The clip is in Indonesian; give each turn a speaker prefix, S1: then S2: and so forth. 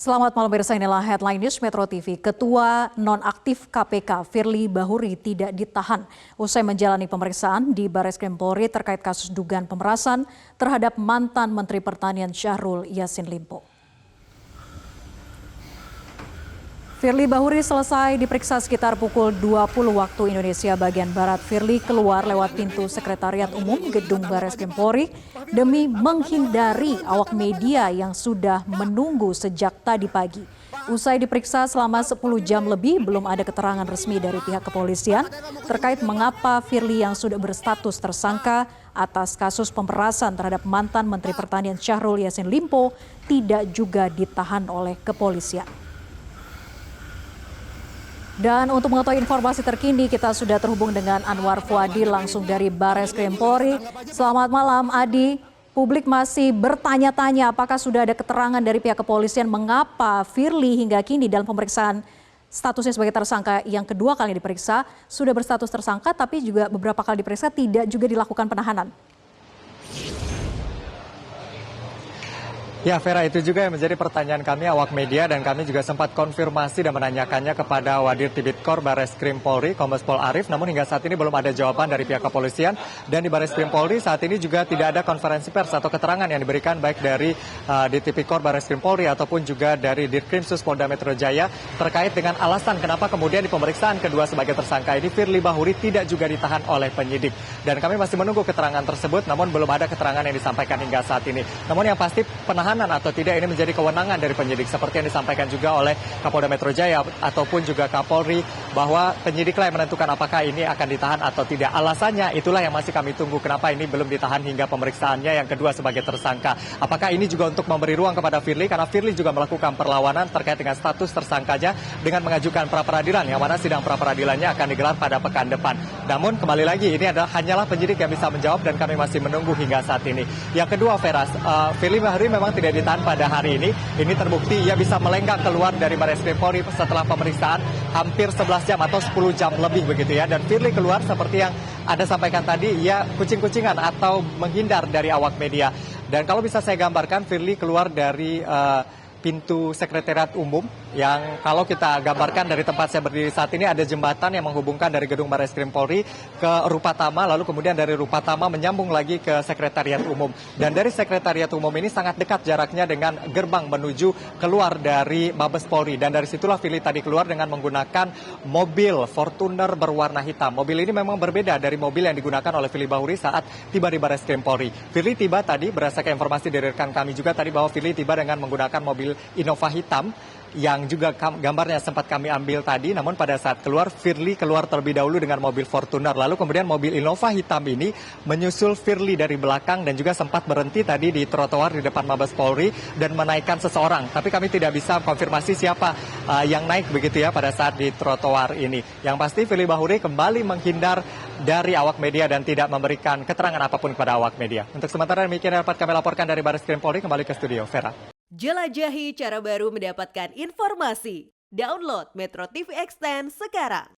S1: Selamat malam pemirsa, inilah Headline News Metro TV. Ketua nonaktif KPK Firly Bahuri tidak ditahan usai menjalani pemeriksaan di Barreskrim Polri terkait kasus dugaan pemerasan terhadap mantan Menteri Pertanian Syahrul Yassin Limpo. Firly Bahuri selesai diperiksa sekitar pukul 20 waktu Indonesia bagian Barat. Firly keluar lewat pintu Sekretariat Umum Gedung Barreskrim Polri demi menghindari awak media yang sudah menunggu sejak tadi pagi. Usai diperiksa selama 10 jam lebih, belum ada keterangan resmi dari pihak kepolisian terkait mengapa Firly yang sudah berstatus tersangka atas kasus pemerasan terhadap mantan Menteri Pertanian Syahrul Yassin Limpo tidak juga ditahan oleh kepolisian. Dan untuk mengetahui informasi terkini, kita sudah terhubung dengan Anwar Fuadi langsung dari Barreskrim Polri. Selamat malam, Adi. Publik masih bertanya-tanya apakah sudah ada keterangan dari pihak kepolisian mengapa Firly hingga kini dalam pemeriksaan statusnya sebagai tersangka yang kedua kali diperiksa, sudah berstatus tersangka tapi juga beberapa kali diperiksa tidak juga dilakukan penahanan.
S2: Ya Vera, itu juga yang menjadi pertanyaan kami awak media dan kami juga sempat konfirmasi dan menanyakannya kepada Wadir Tibidkor Barreskrim Polri, Kombes Pol Arief, namun hingga saat ini belum ada jawaban dari pihak kepolisian. Dan di Barreskrim Polri saat ini juga tidak ada konferensi pers atau keterangan yang diberikan baik dari di Tipikor Barreskrim Polri ataupun juga dari Dirkrimsus Polda Metro Jaya terkait dengan alasan kenapa kemudian di pemeriksaan kedua sebagai tersangka ini Firly Bahuri tidak juga ditahan oleh penyidik. Dan kami masih menunggu keterangan tersebut, namun belum ada keterangan yang disampaikan hingga saat ini. Namun yang pasti penahanan atau tidak ini menjadi kewenangan dari penyidik seperti yang disampaikan juga oleh Kapolda Metro Jaya ataupun juga Kapolri bahwa penyidiklah yang menentukan apakah ini akan ditahan atau tidak. Alasannya itulah yang masih kami tunggu kenapa ini belum ditahan hingga pemeriksaannya yang kedua sebagai tersangka. Apakah ini juga untuk memberi ruang kepada Firly karena Firly juga melakukan perlawanan terkait dengan status tersangkanya dengan mengajukan pra-peradilan yang mana sidang pra-peradilannya akan digelar pada pekan depan. Namun kembali lagi ini adalah hanyalah penyidik yang bisa menjawab dan kami masih menunggu hingga saat ini. Yang kedua Veras, Firly Bahuri memang tidak ditahan pada hari ini. Ini terbukti ia bisa melenggang keluar dari Barreskrim Polri setelah pemeriksaan hampir 11 jam atau 10 jam lebih begitu ya. Dan Firly keluar seperti yang Anda sampaikan tadi, ia kucing-kucingan atau menghindar dari awak media. Dan kalau bisa saya gambarkan, Firly keluar dari pintu Sekretariat Umum yang kalau kita gambarkan dari tempat saya berdiri saat ini ada jembatan yang menghubungkan dari gedung Barreskrim Polri ke Rupatama, lalu kemudian dari Rupatama menyambung lagi ke Sekretariat Umum. Dan dari Sekretariat Umum ini sangat dekat jaraknya dengan gerbang menuju keluar dari Mabes Polri. Dan dari situlah Firly tadi keluar dengan menggunakan mobil Fortuner berwarna hitam. Mobil ini memang berbeda dari mobil yang digunakan oleh Firly Bahuri saat tiba di Barreskrim Polri. Firly tiba tadi, berdasarkan informasi dari rekan kami juga tadi bahwa Firly tiba dengan menggunakan mobil Innova hitam yang juga gambarnya sempat kami ambil tadi, namun pada saat keluar, Firly keluar terlebih dahulu dengan mobil Fortuner. Lalu kemudian mobil Innova hitam ini menyusul Firly dari belakang dan juga sempat berhenti tadi di trotoar di depan Mabes Polri dan menaikkan seseorang. Tapi kami tidak bisa konfirmasi siapa yang naik begitu ya pada saat di trotoar ini. Yang pasti Firly Bahuri kembali menghindar dari awak media dan tidak memberikan keterangan apapun kepada awak media. Untuk sementara demikian dapat kami laporkan dari Barreskrim Polri, kembali ke studio, Vera.
S3: Jelajahi cara baru mendapatkan informasi. Download Metro TV Extend sekarang.